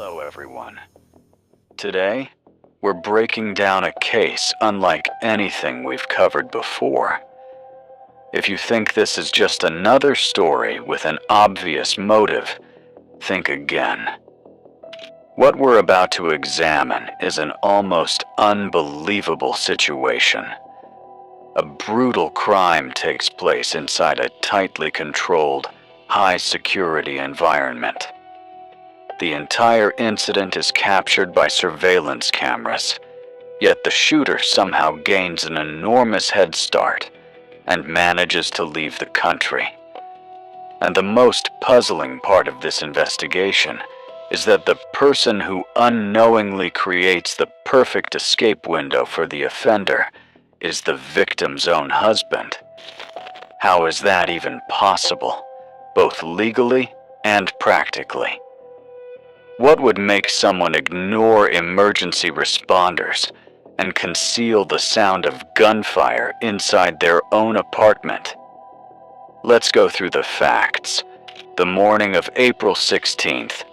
Hello, everyone. Today, we're breaking down a case unlike anything we've covered before. If you think this is just another story with an obvious motive, think again. What we're about to examine is an almost unbelievable situation. A brutal crime takes place inside a tightly controlled, high-security environment. The entire incident is captured by surveillance cameras, yet the shooter somehow gains an enormous head start and manages to leave the country. And the most puzzling part of this investigation is that the person who unknowingly creates the perfect escape window for the offender is the victim's own husband. How is that even possible, both legally and practically? What would make someone ignore emergency responders and conceal the sound of gunfire inside their own apartment? Let's go through the facts. The morning of April 16th,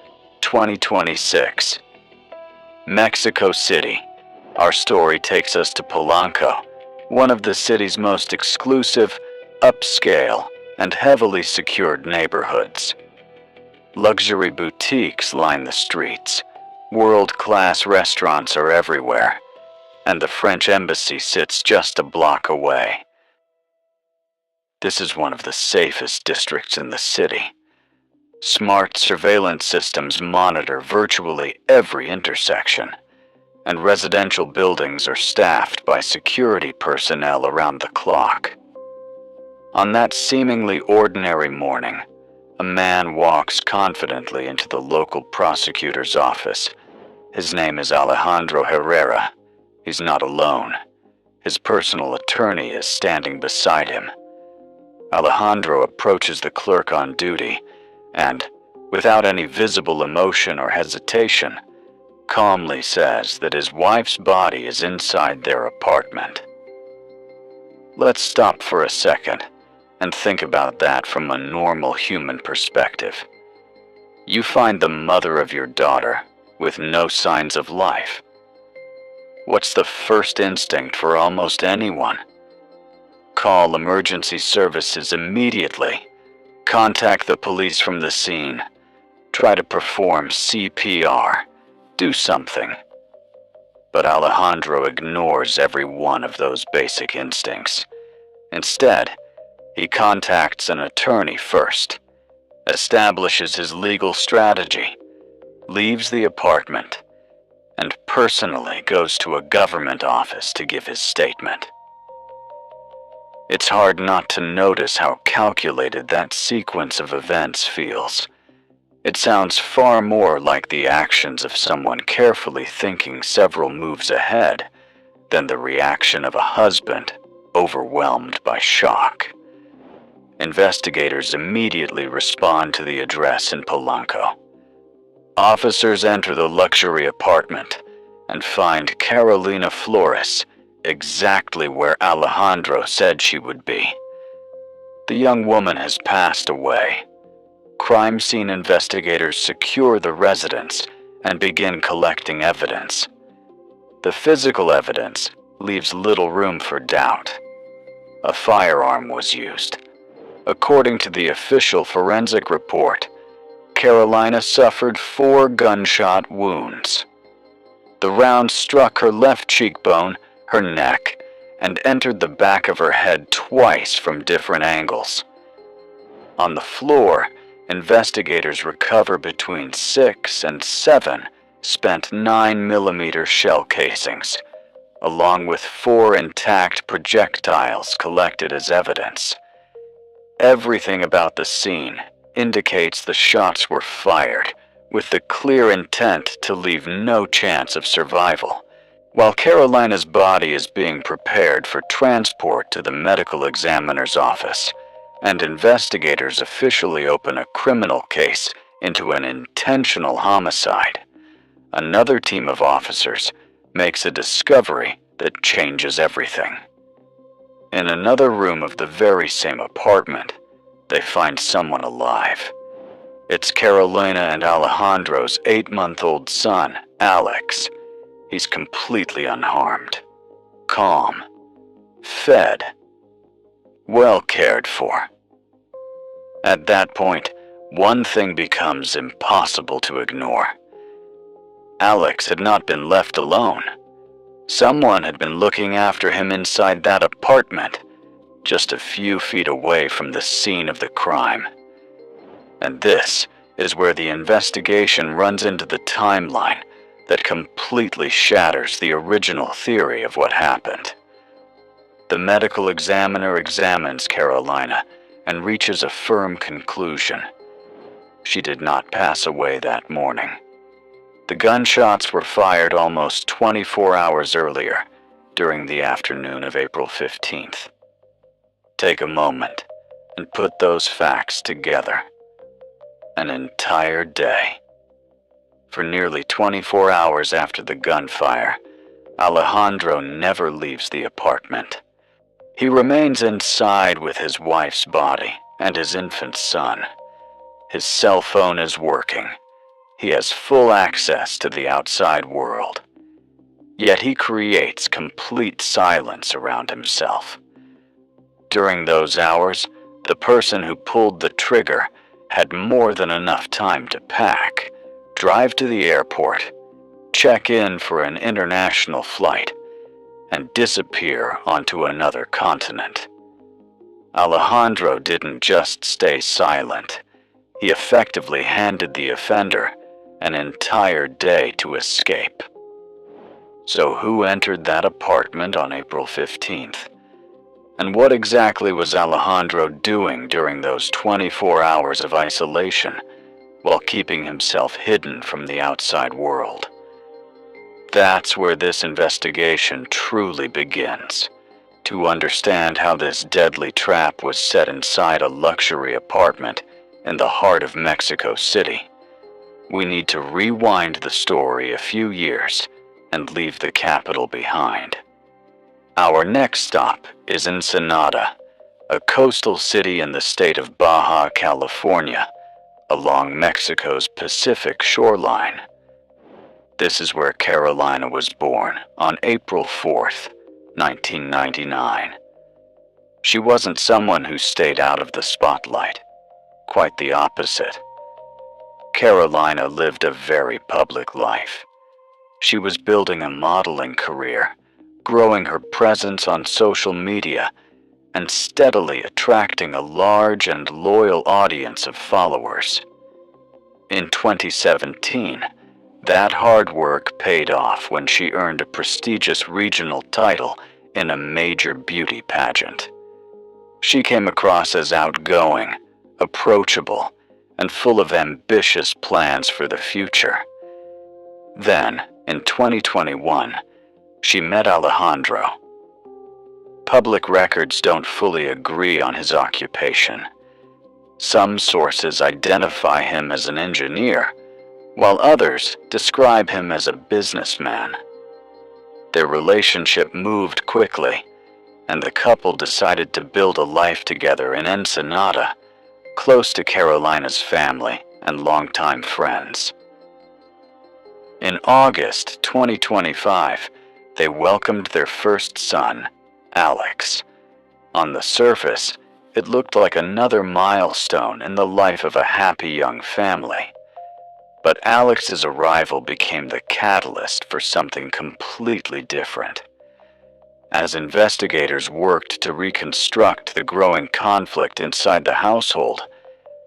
2026. Mexico City. Our story takes us to Polanco, one of the city's most exclusive, upscale, and heavily secured neighborhoods. Luxury boutiques line the streets, world-class restaurants are everywhere, and the French embassy sits just a block away. This is one of the safest districts in the city. Smart surveillance systems monitor virtually every intersection, and residential buildings are staffed by security personnel around the clock. On that seemingly ordinary morning, a man walks confidently into the local prosecutor's office. His name is Alejandro Herrera. He's not alone. His personal attorney is standing beside him. Alejandro approaches the clerk on duty and, without any visible emotion or hesitation, calmly says that his wife's body is inside their apartment. Let's stop for a second and think about that from a normal human perspective. You find the mother of your daughter with no signs of life. What's the first instinct for almost anyone? Call emergency services immediately. Contact the police from the scene. Try to perform CPR. Do something. But Alejandro ignores every one of those basic instincts. Instead, he contacts an attorney first, establishes his legal strategy, leaves the apartment, and personally goes to a government office to give his statement. It's hard not to notice how calculated that sequence of events feels. It sounds far more like the actions of someone carefully thinking several moves ahead than the reaction of a husband overwhelmed by shock. Investigators immediately respond to the address in Polanco. Officers enter the luxury apartment and find Carolina Flores exactly where Alejandro said she would be. The young woman has passed away. Crime scene investigators secure the residence and begin collecting evidence. The physical evidence leaves little room for doubt. A firearm was used. According to the official forensic report, Carolina suffered 4 gunshot wounds. The round struck her left cheekbone, her neck, and entered the back of her head twice from different angles. On the floor, investigators recover between 6 and 7 spent 9mm shell casings, along with 4 intact projectiles collected as evidence. Everything about the scene indicates the shots were fired with the clear intent to leave no chance of survival. While Carolina's body is being prepared for transport to the medical examiner's office, and investigators officially open a criminal case into an intentional homicide, another team of officers makes a discovery that changes everything. In another room of the very same apartment, they find someone alive. It's Carolina and Alejandro's 8-month-old son, Alex. He's completely unharmed, calm, fed, well cared for. At that point, one thing becomes impossible to ignore. Alex had not been left alone. Someone had been looking after him inside that apartment, just a few feet away from the scene of the crime. And this is where the investigation runs into the timeline that completely shatters the original theory of what happened. The medical examiner examines Carolina and reaches a firm conclusion. She did not pass away that morning. The gunshots were fired almost 24 hours earlier, during the afternoon of April 15th. Take a moment and put those facts together. An entire day. For nearly 24 hours after the gunfire, Alejandro never leaves the apartment. He remains inside with his wife's body and his infant son. His cell phone is working. He has full access to the outside world. Yet he creates complete silence around himself. During those hours, the person who pulled the trigger had more than enough time to pack, drive to the airport, check in for an international flight, and disappear onto another continent. Alejandro didn't just stay silent. He effectively handed the offender an entire day to escape. So who entered that apartment on April 15th? And what exactly was Alejandro doing during those 24 hours of isolation while keeping himself hidden from the outside world? That's where this investigation truly begins. To understand how this deadly trap was set inside a luxury apartment in the heart of Mexico City, we need to rewind the story a few years and leave the capital behind. Our next stop is Ensenada, a coastal city in the state of Baja California, along Mexico's Pacific shoreline. This is where Carolina was born on April 4th, 1999. She wasn't someone who stayed out of the spotlight. Quite the opposite. Carolina lived a very public life. She was building a modeling career, growing her presence on social media, and steadily attracting a large and loyal audience of followers. In 2017, that hard work paid off when she earned a prestigious regional title in a major beauty pageant. She came across as outgoing, approachable, and full of ambitious plans for the future. Then, in 2021, she met Alejandro. Public records don't fully agree on his occupation. Some sources identify him as an engineer, while others describe him as a businessman. Their relationship moved quickly, and the couple decided to build a life together in Ensenada, close to Carolina's family and longtime friends. In August 2025, they welcomed their first son, Alex. On the surface, it looked like another milestone in the life of a happy young family. But Alex's arrival became the catalyst for something completely different. As investigators worked to reconstruct the growing conflict inside the household,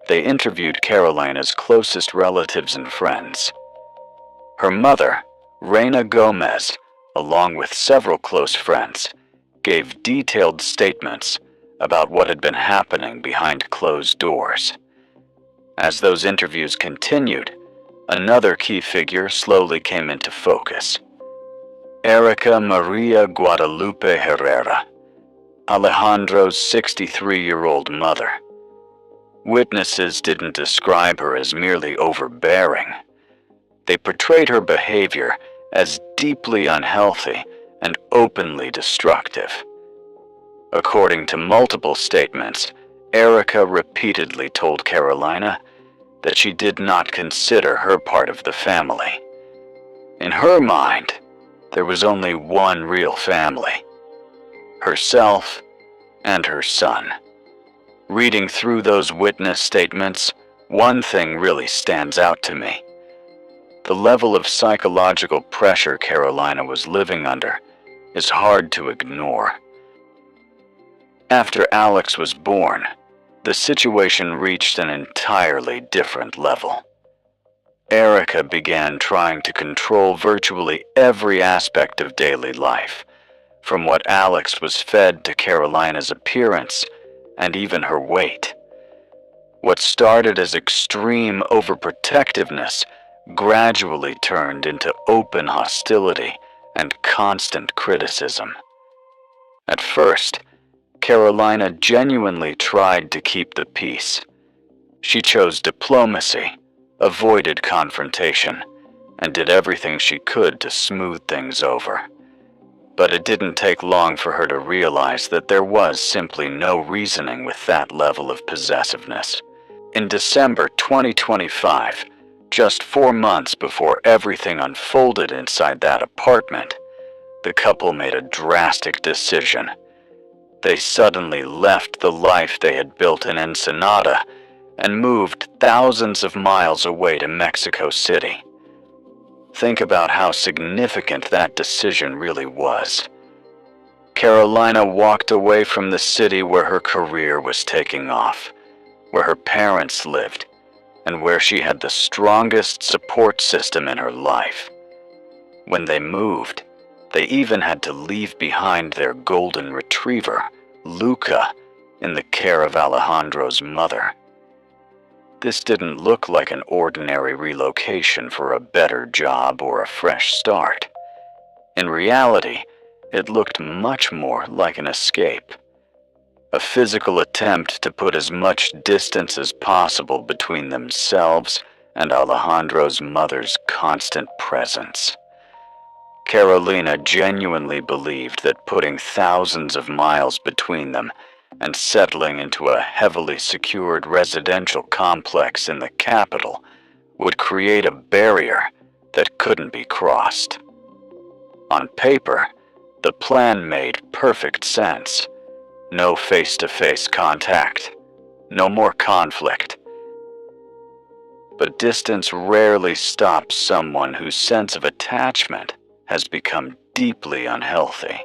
they interviewed Carolina's closest relatives and friends. Her mother, Reina Gomez, along with several close friends, gave detailed statements about what had been happening behind closed doors. As those interviews continued, another key figure slowly came into focus. Erica Maria Guadalupe Herrera, Alejandro's 63-year-old mother. Witnesses didn't describe her as merely overbearing. They portrayed her behavior as deeply unhealthy and openly destructive. According to multiple statements, Erica repeatedly told Carolina, that she did not consider her part of the family. In her mind, there was only one real family: herself and her son. Reading through those witness statements, one thing really stands out to me. The level of psychological pressure Carolina was living under is hard to ignore. After Alex was born, the situation reached an entirely different level. Erica began trying to control virtually every aspect of daily life, from what Alex was fed to Carolina's appearance and even her weight. What started as extreme overprotectiveness gradually turned into open hostility and constant criticism. At first, Carolina genuinely tried to keep the peace. She chose diplomacy, avoided confrontation, and did everything she could to smooth things over. But it didn't take long for her to realize that there was simply no reasoning with that level of possessiveness. In December 2025, just 4 months before everything unfolded inside that apartment, the couple made a drastic decision. They suddenly left the life they had built in Ensenada and moved thousands of miles away to Mexico City. Think about how significant that decision really was. Carolina walked away from the city where her career was taking off, where her parents lived, and where she had the strongest support system in her life. When they moved, they even had to leave behind their golden retriever, Luca, in the care of Alejandro's mother. This didn't look like an ordinary relocation for a better job or a fresh start. In reality, it looked much more like an escape. A physical attempt to put as much distance as possible between themselves and Alejandro's mother's constant presence. Carolina genuinely believed that putting thousands of miles between them and settling into a heavily secured residential complex in the capital would create a barrier that couldn't be crossed. On paper, the plan made perfect sense. No face-to-face contact, no more conflict. But distance rarely stops someone whose sense of attachment has become deeply unhealthy.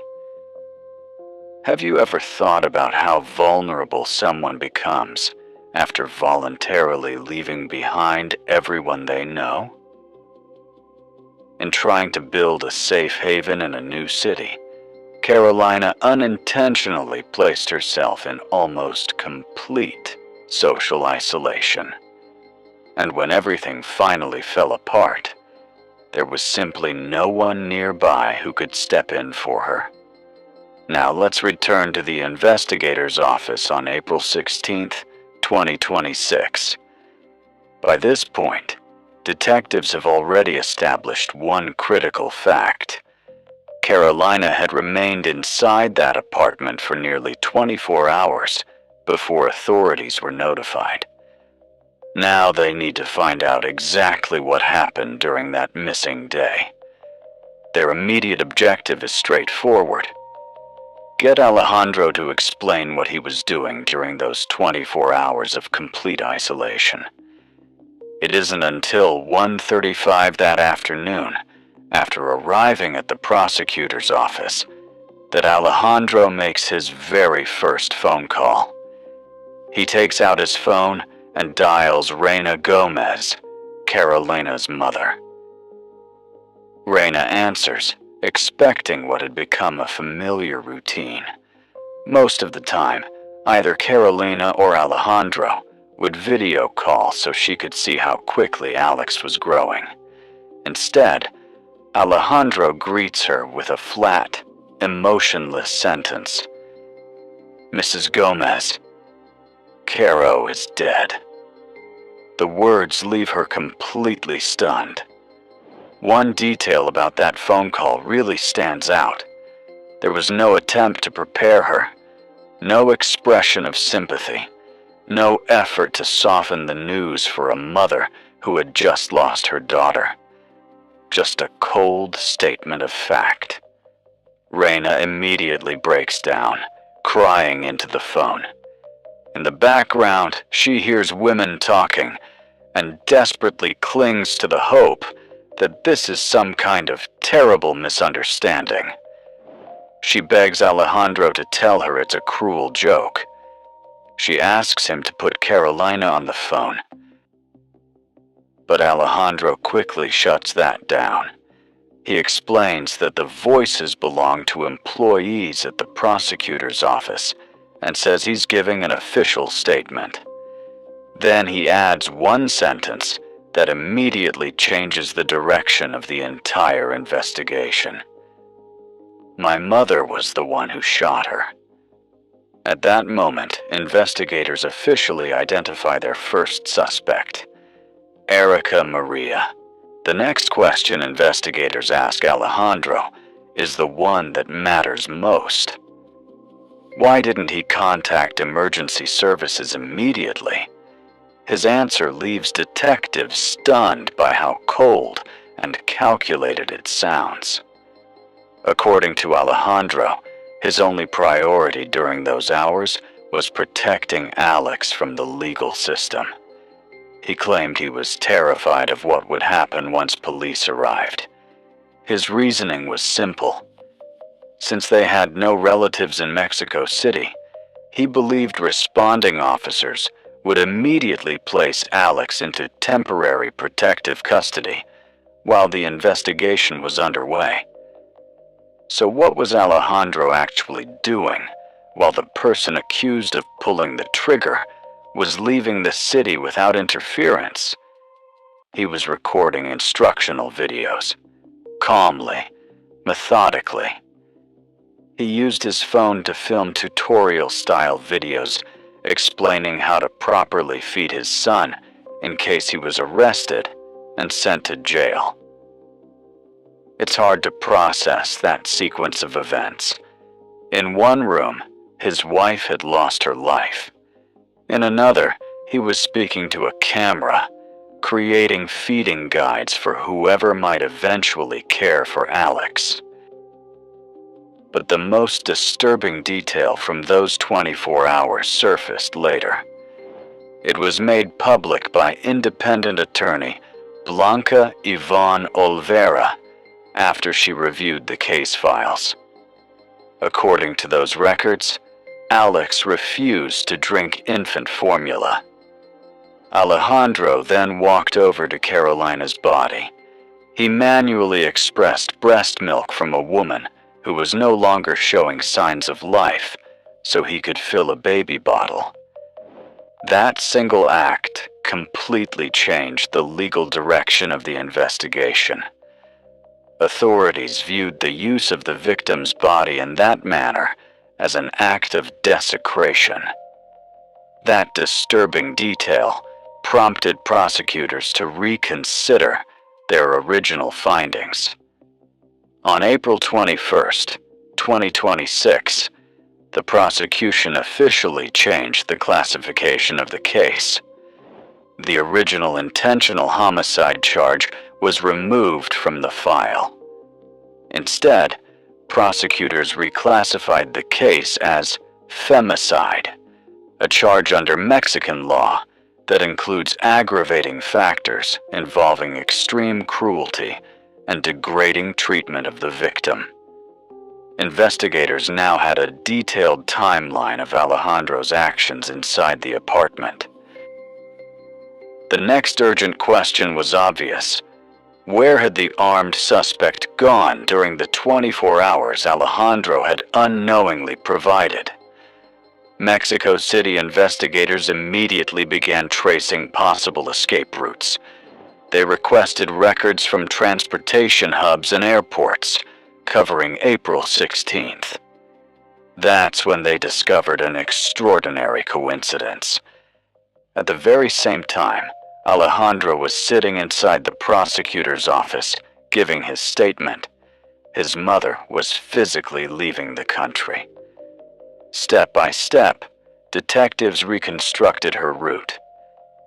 Have you ever thought about how vulnerable someone becomes after voluntarily leaving behind everyone they know? In trying to build a safe haven in a new city, Carolina unintentionally placed herself in almost complete social isolation. And when everything finally fell apart, there was simply no one nearby who could step in for her. Now let's return to the investigator's office on April 16th, 2026. By this point, detectives have already established one critical fact. Carolina had remained inside that apartment for nearly 24 hours before authorities were notified. Now they need to find out exactly what happened during that missing day. Their immediate objective is straightforward. Get Alejandro to explain what he was doing during those 24 hours of complete isolation. It isn't until 1:35 that afternoon, after arriving at the prosecutor's office, that Alejandro makes his very first phone call. He takes out his phone and dials Reina Gomez, Carolina's mother. Reina answers, expecting what had become a familiar routine. Most of the time, either Carolina or Alejandro would video call so she could see how quickly Alex was growing. Instead, Alejandro greets her with a flat, emotionless sentence. "Mrs. Gomez, Caro is dead." The words leave her completely stunned. One detail about that phone call really stands out. There was no attempt to prepare her, no expression of sympathy, No effort to soften the news for a mother who had just lost her daughter. Just a cold statement of fact. Raina immediately breaks down, crying into the phone. In the background, she hears women talking and desperately clings to the hope that this is some kind of terrible misunderstanding. She begs Alejandro to tell her it's a cruel joke. She asks him to put Carolina on the phone. But Alejandro quickly shuts that down. He explains that the voices belong to employees at the prosecutor's office and says he's giving an official statement. Then he adds one sentence that immediately changes the direction of the entire investigation. My mother was the one who shot her. At that moment, investigators officially identify their first suspect, Erica Maria. The next question investigators ask Alejandro is the one that matters most. Why didn't he contact emergency services immediately? His answer leaves detectives stunned by how cold and calculated it sounds. According to Alejandro, his only priority during those hours was protecting Alex from the legal system. He claimed he was terrified of what would happen once police arrived. His reasoning was simple. Since they had no relatives in Mexico City, he believed responding officers would immediately place Alex into temporary protective custody while the investigation was underway. So what was Alejandro actually doing while the person accused of pulling the trigger was leaving the city without interference? He was recording instructional videos, calmly, methodically. He used his phone to film tutorial-style videos explaining how to properly feed his son in case he was arrested and sent to jail. It's hard to process that sequence of events. In one room, his wife had lost her life. In another, he was speaking to a camera, creating feeding guides for whoever might eventually care for Alex. But the most disturbing detail from those 24 hours surfaced later. It was made public by independent attorney Blanca Yvonne Olvera after she reviewed the case files. According to those records, Alex refused to drink infant formula. Alejandro then walked over to Carolina's body. He manually expressed breast milk from a woman who was no longer showing signs of life, so he could fill a baby bottle. That single act completely changed the legal direction of the investigation. Authorities viewed the use of the victim's body in that manner as an act of desecration. That disturbing detail prompted prosecutors to reconsider their original findings. On April 21st, 2026, the prosecution officially changed the classification of the case. The original intentional homicide charge was removed from the file. Instead, prosecutors reclassified the case as femicide, a charge under Mexican law that includes aggravating factors involving extreme cruelty and degrading treatment of the victim. Investigators now had a detailed timeline of Alejandro's actions inside the apartment. The next urgent question was obvious. Where had the armed suspect gone during the 24 hours Alejandro had unknowingly provided? Mexico City investigators immediately began tracing possible escape routes. They requested records from transportation hubs and airports, covering April 16th. That's when they discovered an extraordinary coincidence. At the very same time, Alejandro was sitting inside the prosecutor's office, giving his statement. His mother was physically leaving the country. Step by step, detectives reconstructed her route.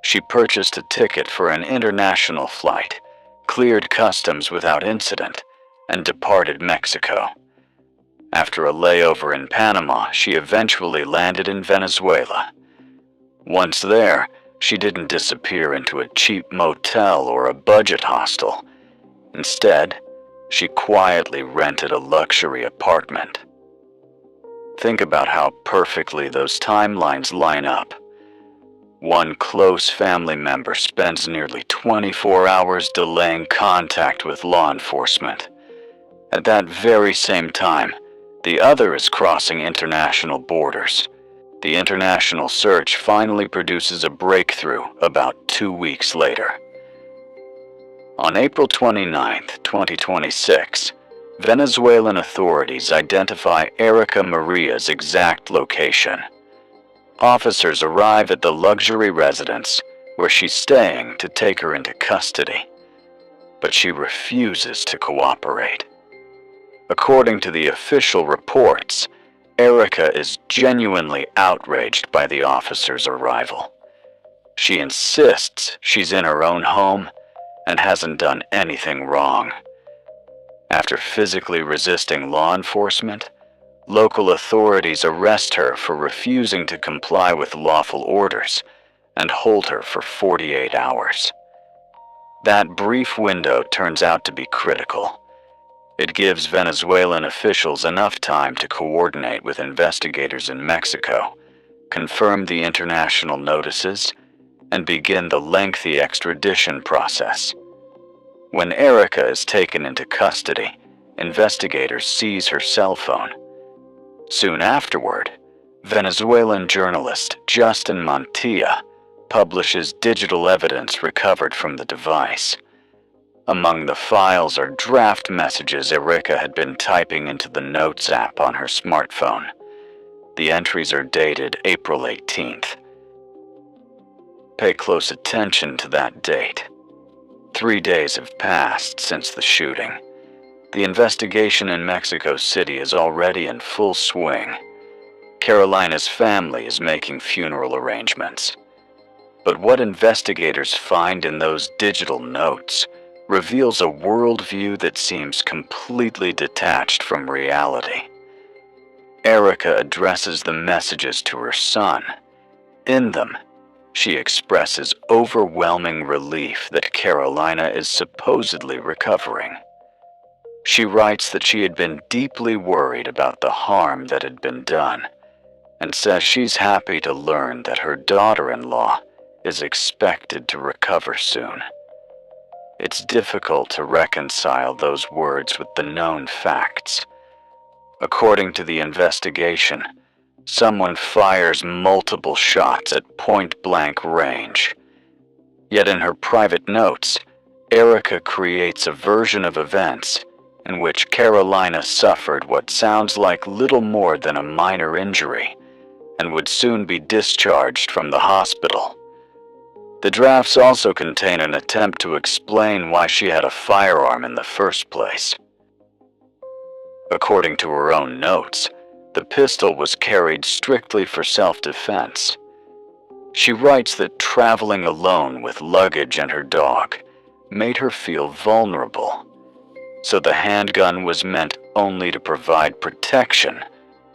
She purchased a ticket for an international flight, cleared customs without incident, and departed Mexico. After a layover in Panama, she eventually landed in Venezuela. Once there, she didn't disappear into a cheap motel or a budget hostel. Instead, she quietly rented a luxury apartment. Think about how perfectly those timelines line up. One close family member spends nearly 24 hours delaying contact with law enforcement. At that very same time, the other is crossing international borders. The international search finally produces a breakthrough about 2 weeks later. On April 29, 2026, Venezuelan authorities identify Erica Maria's exact location. Officers arrive at the luxury residence where she's staying to take her into custody, but she refuses to cooperate. According to the official reports, Erica is genuinely outraged by the officers' arrival. She insists she's in her own home and hasn't done anything wrong. After physically resisting law enforcement, local authorities arrest her for refusing to comply with lawful orders and hold her for 48 hours. That brief window turns out to be critical. It gives Venezuelan officials enough time to coordinate with investigators in Mexico, confirm the international notices, and begin the lengthy extradition process. When Erica is taken into custody, investigators seize her cell phone. Soon afterward, Venezuelan journalist Justin Montilla publishes digital evidence recovered from the device. Among the files are draft messages Erica had been typing into the Notes app on her smartphone. The entries are dated April 18th. Pay close attention to that date. 3 days have passed since the shooting. The investigation in Mexico City is already in full swing. Carolina's family is making funeral arrangements. But what investigators find in those digital notes reveals a worldview that seems completely detached from reality. Erica addresses the messages to her son. In them, she expresses overwhelming relief that Carolina is supposedly recovering. She writes that she had been deeply worried about the harm that had been done, and says she's happy to learn that her daughter-in-law is expected to recover soon. It's difficult to reconcile those words with the known facts. According to the investigation, someone fires multiple shots at point-blank range. Yet in her private notes, Erica creates a version of events in which Carolina suffered what sounds like little more than a minor injury and would soon be discharged from the hospital. The drafts also contain an attempt to explain why she had a firearm in the first place. According to her own notes, the pistol was carried strictly for self-defense. She writes that traveling alone with luggage and her dog made her feel vulnerable, so the handgun was meant only to provide protection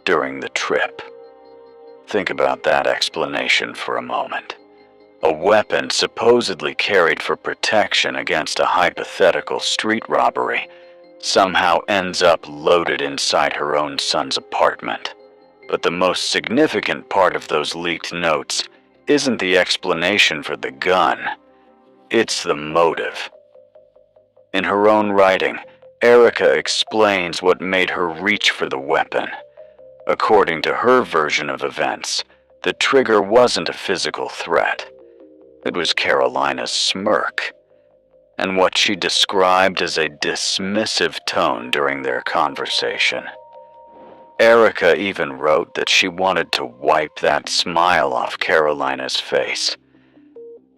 during the trip. Think about that explanation for a moment. A weapon supposedly carried for protection against a hypothetical street robbery somehow ends up loaded inside her own son's apartment. But the most significant part of those leaked notes isn't the explanation for the gun, it's the motive. In her own writing, Erica explains what made her reach for the weapon. According to her version of events, the trigger wasn't a physical threat. It was Carolina's smirk, and what she described as a dismissive tone during their conversation. Erica even wrote that she wanted to wipe that smile off Carolina's face.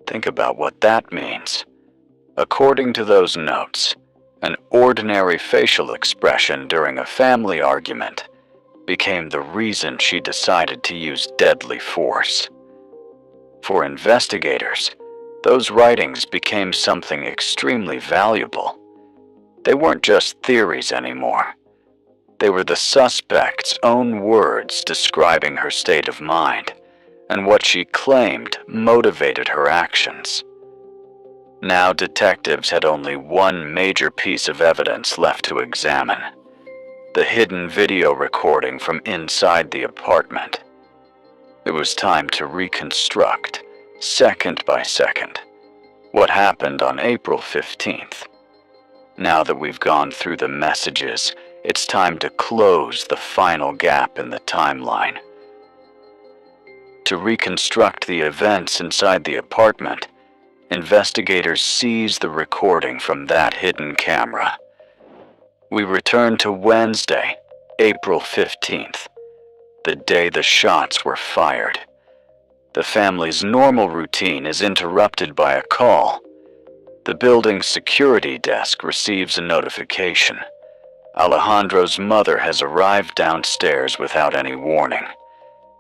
Think about what that means. According to those notes, an ordinary facial expression during a family argument became the reason she decided to use deadly force. For investigators, those writings became something extremely valuable. They weren't just theories anymore. They were the suspect's own words describing her state of mind and what she claimed motivated her actions. Now detectives had only one major piece of evidence left to examine: the hidden video recording from inside the apartment. It was time to reconstruct, second by second, what happened on April 15th. Now that we've gone through the messages, it's time to close the final gap in the timeline. To reconstruct the events inside the apartment, investigators seized the recording from that hidden camera. We return to Wednesday, April 15th, the day the shots were fired. The family's normal routine is interrupted by a call. The building's security desk receives a notification. Alejandro's mother has arrived downstairs without any warning.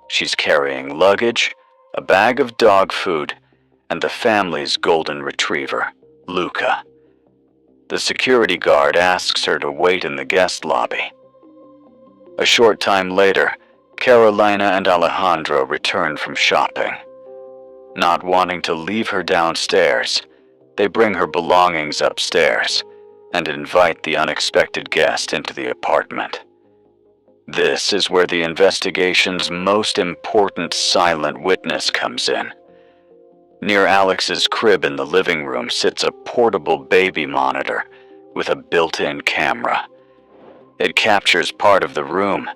She's carrying luggage, a bag of dog food, and the family's golden retriever, Luca. The security guard asks her to wait in the guest lobby. A short time later, Carolina and Alejandro return from shopping. Not wanting to leave her downstairs, they bring her belongings upstairs and invite the unexpected guest into the apartment. This is where the investigation's most important silent witness comes in. Near Alex's crib in the living room sits a portable baby monitor with a built-in camera. It captures part of the room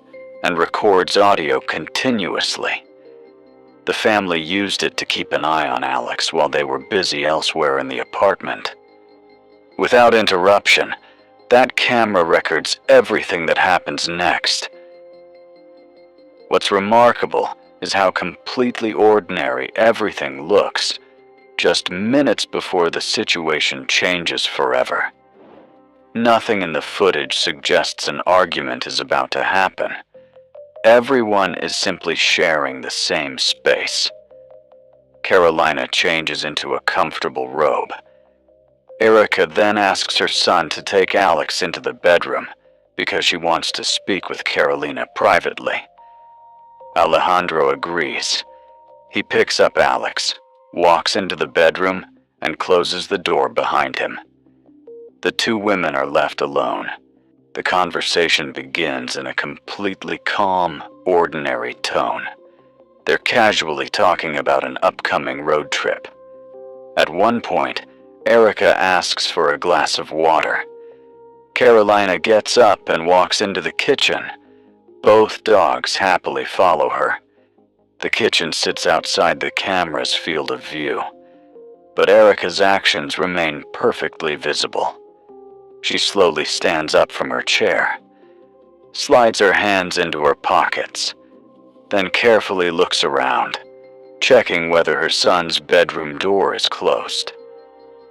and records audio continuously. The family used it to keep an eye on Alex while they were busy elsewhere in the apartment. Without interruption, that camera records everything that happens next. What's remarkable is how completely ordinary everything looks, just minutes before the situation changes forever. Nothing in the footage suggests an argument is about to happen. Everyone is simply sharing the same space. Carolina changes into a comfortable robe. Erica then asks her son to take Alex into the bedroom because she wants to speak with Carolina privately. Alejandro agrees. He picks up Alex, walks into the bedroom, and closes the door behind him. The two women are left alone. The conversation begins in a completely calm, ordinary tone. They're casually talking about an upcoming road trip. At one point, Erica asks for a glass of water. Carolina gets up and walks into the kitchen. Both dogs happily follow her. The kitchen sits outside the camera's field of view, but Erica's actions remain perfectly visible. She slowly stands up from her chair, slides her hands into her pockets, then carefully looks around, checking whether her son's bedroom door is closed.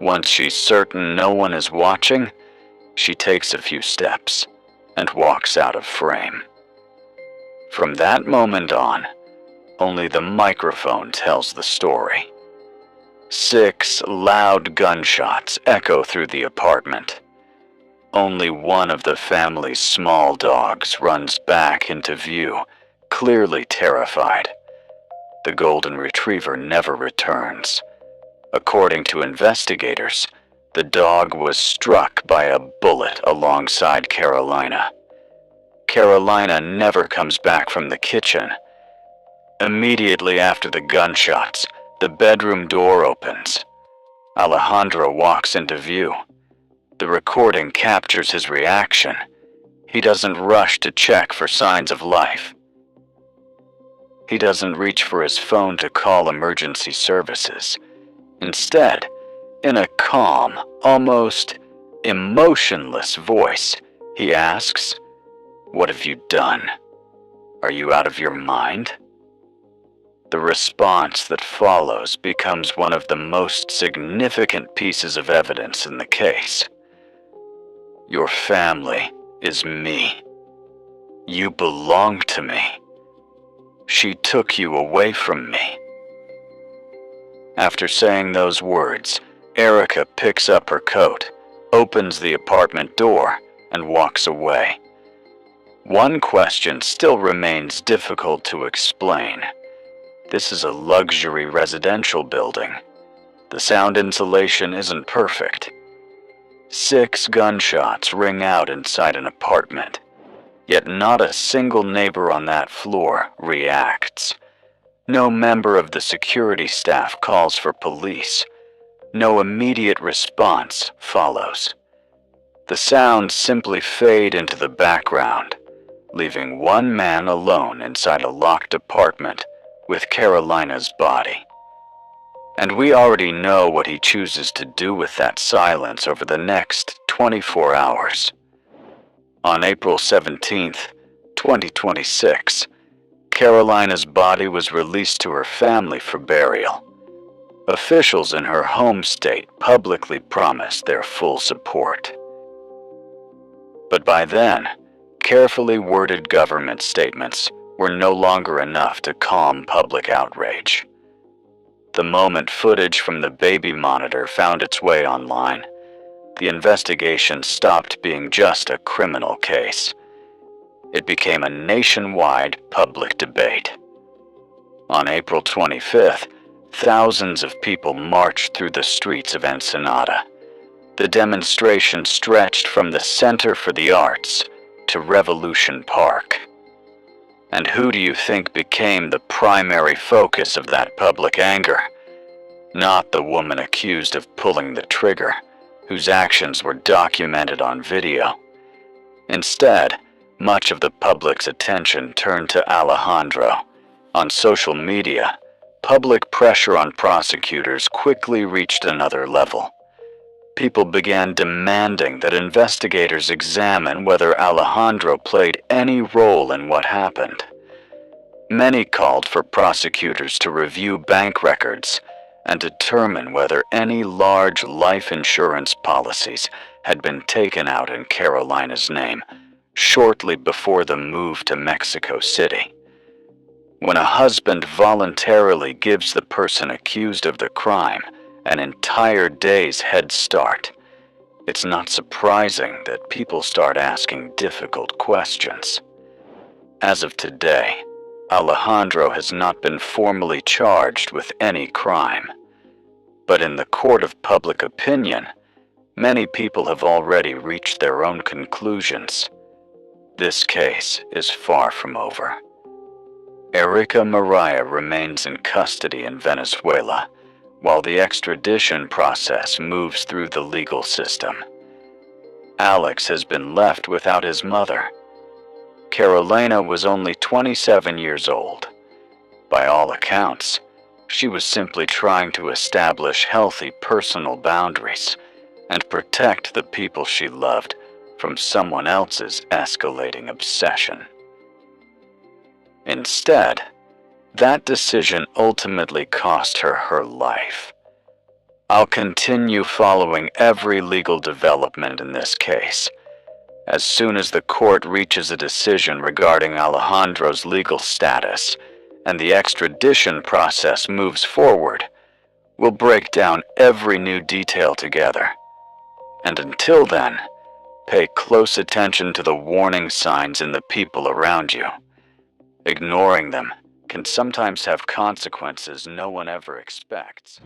Once she's certain no one is watching, she takes a few steps and walks out of frame. From that moment on, only the microphone tells the story. 6 loud gunshots echo through the apartment. Only one of the family's small dogs runs back into view, clearly terrified. The golden retriever never returns. According to investigators, the dog was struck by a bullet alongside Carolina. Carolina never comes back from the kitchen. Immediately after the gunshots, the bedroom door opens. Alejandro walks into view. The recording captures his reaction. He doesn't rush to check for signs of life. He doesn't reach for his phone to call emergency services. Instead, in a calm, almost emotionless voice, he asks, "What have you done? Are you out of your mind?" The response that follows becomes one of the most significant pieces of evidence in the case. "Your family is me." You belong to me. She took you away from me. After saying those words, Erica picks up her coat, opens the apartment door, and walks away. One question still remains difficult to explain. This is a luxury residential building. The sound insulation isn't perfect. 6 gunshots ring out inside an apartment, yet not a single neighbor on that floor reacts. No member of the security staff calls for police. No immediate response follows. The sounds simply fade into the background, leaving one man alone inside a locked apartment with Carolina's body. And we already know what he chooses to do with that silence over the next 24 hours. On April 17th, 2026, Carolina's body was released to her family for burial. Officials in her home state publicly promised their full support. But by then, carefully worded government statements were no longer enough to calm public outrage. The moment footage from the baby monitor found its way online, the investigation stopped being just a criminal case. It became a nationwide public debate. On April 25th, thousands of people marched through the streets of Ensenada. The demonstration stretched from the Center for the Arts to Revolution Park. And who do you think became the primary focus of that public anger? Not the woman accused of pulling the trigger, whose actions were documented on video. Instead, much of the public's attention turned to Alejandro. On social media, public pressure on prosecutors quickly reached another level. People began demanding that investigators examine whether Alejandro played any role in what happened. Many called for prosecutors to review bank records and determine whether any large life insurance policies had been taken out in Carolina's name shortly before the move to Mexico City. When a husband voluntarily gives the person accused of the crime an entire day's head start, it's not surprising that people start asking difficult questions. As of today, Alejandro has not been formally charged with any crime. But in the court of public opinion, many people have already reached their own conclusions. This case is far from over. Erica Mariah remains in custody in Venezuela, while the extradition process moves through the legal system. Alex has been left without his mother. Carolina was only 27 years old. By all accounts, she was simply trying to establish healthy personal boundaries and protect the people she loved from someone else's escalating obsession. Instead, that decision ultimately cost her her life. I'll continue following every legal development in this case. As soon as the court reaches a decision regarding Alejandro's legal status and the extradition process moves forward, we'll break down every new detail together. And until then, pay close attention to the warning signs in the people around you. Ignoring them can sometimes have consequences no one ever expects.